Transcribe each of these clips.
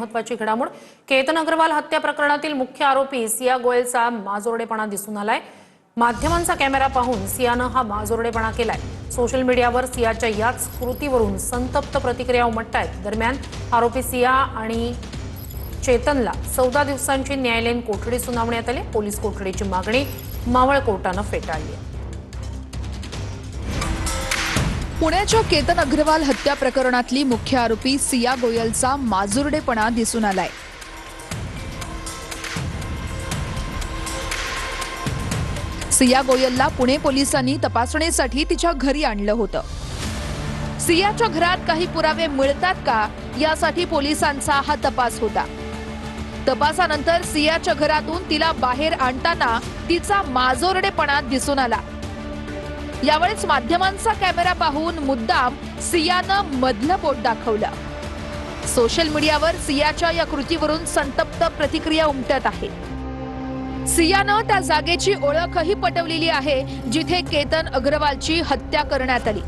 महत्त्वाची घडामोड केतन अग्रवाल हत्या प्रकरणातील मुख्य आरोपी सिया गोयलचा माजोरडेपणा दिसून आलाय। माध्यमांचा कॅमेरा पाहून सियानं हा माजोरडेपणा केलाय। सोशल मीडियावर सियाच्या याच कृतीवरून संतप्त प्रतिक्रिया उमटतायत। दरम्यान आरोपी सिया आणि चेतनला 14 दिवसांची न्यायालयीन कोठडी सुनावण्यात आली। पोलीस कोठडीची मागणी मावळ कोर्टानं फेटाळली आहे। पुण्याच्या केतन अग्रवाल हत्या प्रकरणातली मुख्य आरोपी सिया गोयलचा माजोरडेपणा दिसून आलाय। सिया गोयलला पुणे पोलिसांनी तपासणीसाठी तिच्या घरी आणलं होतं। सियाच्या घरात काही पुरावे मिळतात का यासाठी पोलिसांचा हा तपास होता। तपासानंतर सियाच्या घरातून तिला बाहेर आणताना तिचा माजोरडेपणा दिसून आला। यावेळेस माध्यमांचा कॅमेरा पाहून मुद्दाम सियानं मधलं बोट दाखवलं। सोशल मीडियावर सियाच्या या कृतीवरून संतप्त प्रतिक्रिया उमटत आहे। सियानं त्या जागेची ओळखही पटवलेली आहे जिथे केतन अग्रवालची हत्या करण्यात आली।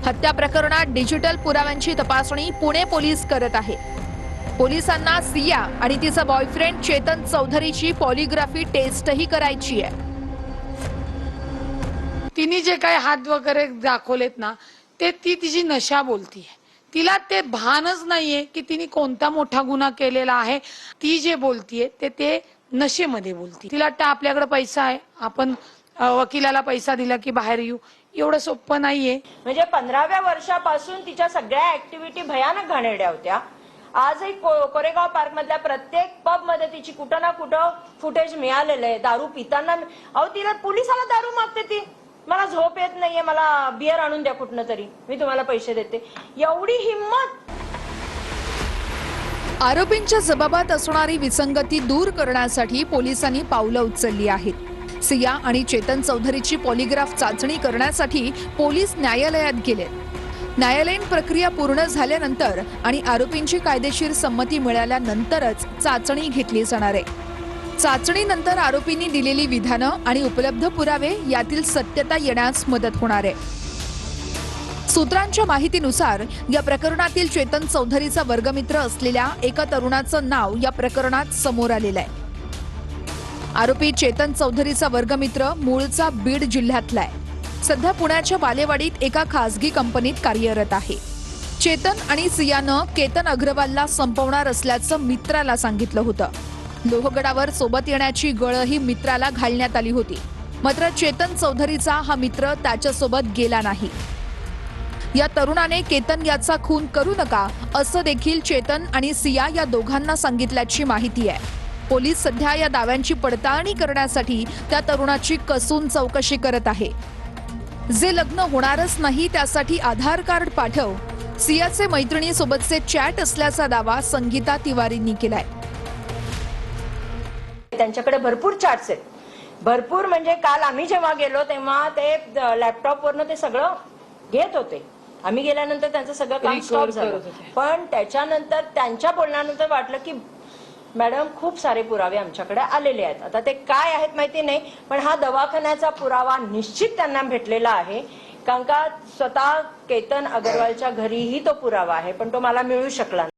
हत्या प्रकरणात डिजिटल पुराव्यांची तपासणी पुणे पोलीस करत आहे। पोलिसांना सिया आणि तिचा बॉयफ्रेंड चेतन चौधरीची पॉलिग्राफी टेस्टही करायची आहे। तिने जे काही हात वगैरे दाखवलेत ना ते तिची नशा बोलतीये। तिला ते भानच नाहीये की तिने कोणता मोठा गुन्हा केलेला आहे। ती जे बोलतीये ते नशेमध्ये बोलती। तिला वाटतं आपल्याकडे पैसा आहे, आपण वकिलाला पैसा दिला की बाहेर येऊ, एवढं सोपं नाहीये। म्हणजे 15व्या वर्षापासून तिच्या सगळ्या ऍक्टिव्हिटी भयानक घाणेरड्या होत्या। आजही कोरेगाव पार्क मधल्या प्रत्येक पब मध्ये तिची कुठं ना कुठं फुटेज मिळालेलं आहे। दारू पिताना तिला पोलिसाला दारू मागते ती, मला झोप येत नाहीये, मला बियर आणून द्या कुठनं तरी, मी तुम्हाला पैसे देते, एवढी हिम्मत। आरोपींच्या जबाबात असणारी विसंगती दूर करण्यासाठी पोलिसांनी पावलं उचलली आहेत। सिया आणि चेतन चौधरीची पॉलिग्राफ चाचणी करण्यासाठी पोलीस न्यायालयात गेले। न्यायालयीन प्रक्रिया पूर्ण झाल्यानंतर आणि आरोपींची कायदेशीर संमती मिळाल्यानंतरच चाचणी घेतली जाणार आहे। चाचणीनंतर आरोपींनी दिलेली विधानं आणि उपलब्ध पुरावे यातील सत्यता येण्यास मदत होणार आहे। सूत्रांच्या माहितीनुसार या प्रकरणातील चेतन चौधरीचा वर्गमित्र असलेल्या एका तरुणाचं नाव या प्रकरणात समोर आलेलं आहे। आरोपी चेतन चौधरीचा वर्गमित्र मूळचा बीड जिल्ह्यातला आहे। सध्या पुण्याच्या बालेवाडीत एका खासगी कंपनीत कार्यरत आहे। चेतन आणि सियानं केतन अग्रवालला संपवणार असल्याचं मित्राला सांगितलं होतं। लोहगडावर सोबत येण्याची गळही मित्राला घालण्यात आली होती, मात्र चेतन चौधरीचा हा मित्र त्याच्यासोबत गेला नाही। या तरुणाने केतन याचा खून करू नका असं देखील चेतन आणि सिया या दोघांना सांगितल्याची माहिती आहे। पोलीस सध्या या दाव्यांची पडताळणी करण्यासाठी त्या तरुणाची कसून चौकशी करत आहे। जे लग्न होणारच नाही त्यासाठी आधार कार्ड पाठव, सियाचे मैत्रिणीसोबतचे चॅट असल्याचा दावा संगीता तिवारींनी केलाय। त्यांच्याकडे भरपूर चॅट्स आहेत, भरपूर। म्हणजे काल आम्ही जेव्हा गेलो तेव्हा ते लॅपटॉपवरनं ते सगळं घेत होते। आम्ही गेल्यानंतर त्यांचं सगळं काम स्टॉप झालं, पण त्याच्यानंतर त्यांच्या बोलण्यानंतर वाटलं की मॅडम खूप सारे पुरावे आमच्याकडे आलेले आहेत। आता ते काय आहेत माहिती नाही, पण हा दवाखान्याचा पुरावा निश्चित त्यांना भेटलेला आहे, कारण का स्वतः केतन अग्रवालच्या घरीही तो पुरावा आहे, पण तो मला मिळू शकला नाही।